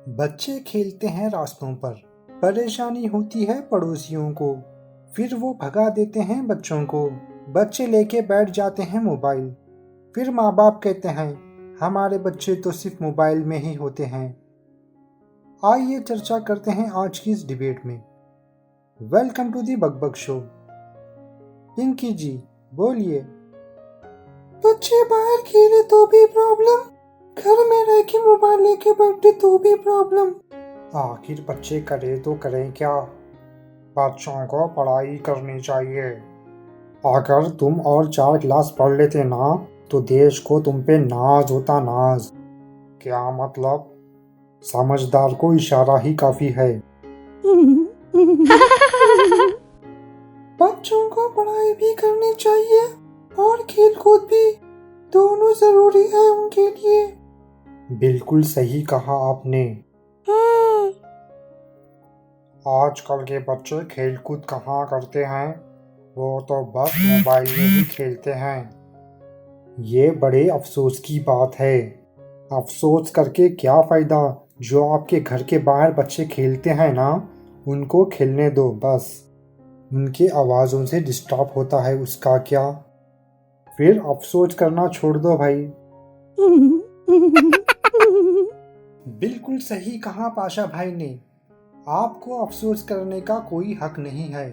बच्चे खेलते हैं रास्तों पर, परेशानी होती है पड़ोसियों को, फिर वो भगा देते हैं बच्चों को। बच्चे लेके बैठ जाते हैं मोबाइल, फिर माँ बाप कहते हैं हमारे बच्चे तो सिर्फ मोबाइल में ही होते हैं। आइए चर्चा करते हैं आज की इस डिबेट में। वेलकम टू दी बकबक शो। पिंकी जी बोलिए। बच्चे बाहर खेले तो भी प्रॉब्लम, घर में रह के मोबाइल लेके बैठे तो भी प्रॉब्लम। आखिर बच्चे करें तो करें क्या? बच्चों को पढ़ाई करनी चाहिए। अगर तुम और 4 क्लास पढ़ लेते ना तो देश को तुम पे नाज होता, नाज। क्या मतलब? समझदार को इशारा ही काफी है। बच्चों को पढ़ाई भी करनी चाहिए और खेल कूद भी, दोनों जरूरी है उनके लिए। बिल्कुल सही कहा आपने। आजकल के बच्चे खेल कूद कहाँ करते हैं, वो तो बस मोबाइल में ही खेलते हैं। ये बड़े अफसोस की बात है। अफसोस करके क्या फ़ायदा? जो आपके घर के बाहर बच्चे खेलते हैं ना, उनको खेलने दो बस। उनके आवाज़ों से डिस्टर्ब होता है, उसका क्या? फिर अफसोस करना छोड़ दो भाई। बिल्कुल सही कहा पाशा भाई ने। आपको अफसोस करने का कोई हक नहीं है।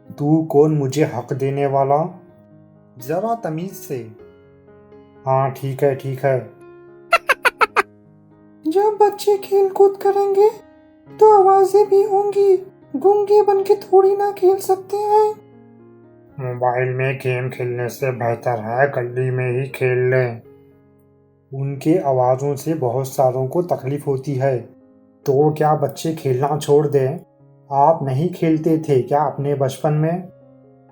तू कौन मुझे हक देने वाला? जरा तमीज से। हाँ ठीक है ठीक है। जब बच्चे खेल कूद करेंगे तो आवाजें भी होंगी, गूंगे बन के थोड़ी ना खेल सकते हैं। मोबाइल में गेम खेलने से बेहतर है गली में ही खेल लें। उनके आवाज़ों से बहुत सारों को तकलीफ होती है। तो क्या बच्चे खेलना छोड़ दें? आप नहीं खेलते थे क्या अपने बचपन में?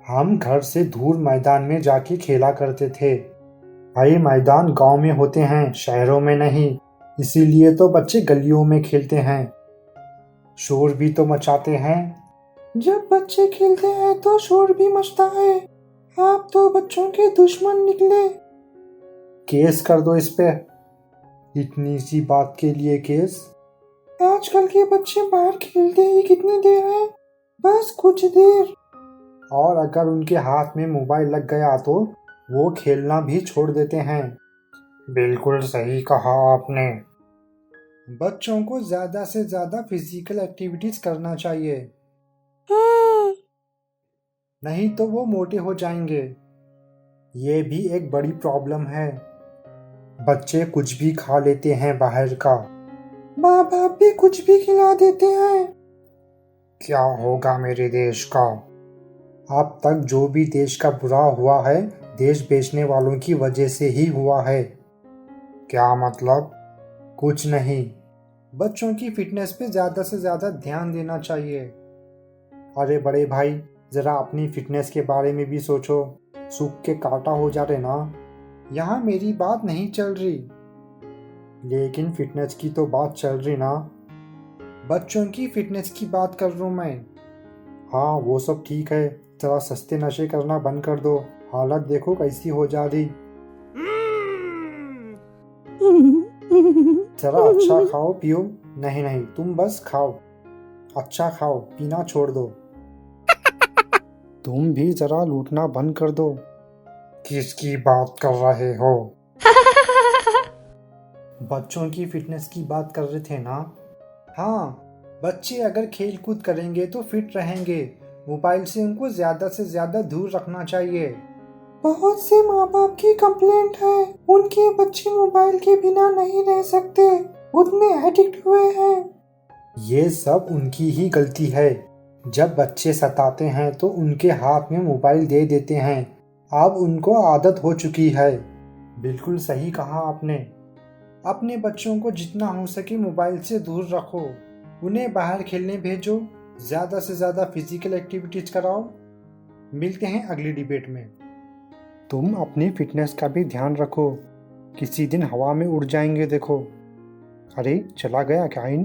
हम घर से दूर मैदान में जाके खेला करते थे। भाई मैदान गांव में होते हैं, शहरों में नहीं। इसीलिए तो बच्चे गलियों में खेलते हैं, शोर भी तो मचाते हैं। जब बच्चे खेलते हैं तो शोर भी मचता है। आप तो बच्चों के दुश्मन निकले। केस कर दो इस पे। इतनी सी बात के लिए केस? आजकल के बच्चे बाहर खेलते ही कितनी देर है, बस कुछ देर। और अगर उनके हाथ में मोबाइल लग गया तो वो खेलना भी छोड़ देते हैं। बिल्कुल सही कहा आपने। बच्चों को ज़्यादा से ज़्यादा फिजिकल एक्टिविटीज़ करना चाहिए, नहीं तो वो मोटे हो जाएंगे। ये भी एक बड़ी प्रॉब्लम है। बच्चे कुछ भी खा लेते हैं बाहर का। माँ बाप भी कुछ भी खिला देते हैं। क्या होगा मेरे देश का? अब तक जो भी देश का बुरा हुआ है, देश बेचने वालों की वजह से ही हुआ है। क्या मतलब? कुछ नहीं। बच्चों की फिटनेस पे ज़्यादा से ज़्यादा ध्यान देना चाहिए। अरे बड़े भाई, ज़रा अपनी फिटनेस के बारे में भी सोचो। सूख के कांटा हो जा रहे ना। यहाँ मेरी बात नहीं चल रही, लेकिन फिटनेस की तो बात चल रही ना। बच्चों की फिटनेस की बात कर रहा हूँ मैं। हाँ वो सब ठीक है, ज़रा सस्ते नशे करना बंद कर दो। हालत देखो कैसी हो जा रही। ज़रा अच्छा खाओ पियो। नहीं नहीं, तुम बस खाओ। अच्छा खाओ, पीना छोड़ दो। तुम भी ज़रा लूटना बंद कर दो। किसकी बात कर रहे हो? बच्चों की फिटनेस की बात कर रहे थे ना। हाँ, बच्चे अगर खेल कूद करेंगे तो फिट रहेंगे। मोबाइल से उनको ज़्यादा से ज़्यादा दूर रखना चाहिए। बहुत से माँ बाप की कंप्लेंट है, उनके बच्चे मोबाइल के बिना नहीं रह सकते, उतने एडिक्ट हुए हैं। ये सब उनकी ही गलती है। जब बच्चे सताते हैं तो उनके हाथ में मोबाइल दे देते हैं। अब उनको आदत हो चुकी है। बिल्कुल सही कहा आपने। अपने बच्चों को जितना हो सके मोबाइल से दूर रखो। उन्हें बाहर खेलने भेजो, ज़्यादा से ज़्यादा फिजिकल एक्टिविटीज कराओ। मिलते हैं अगली डिबेट में। तुम अपनी फिटनेस का भी ध्यान रखो, किसी दिन हवा में उड़ जाएंगे देखो। अरे चला गया क्या इन?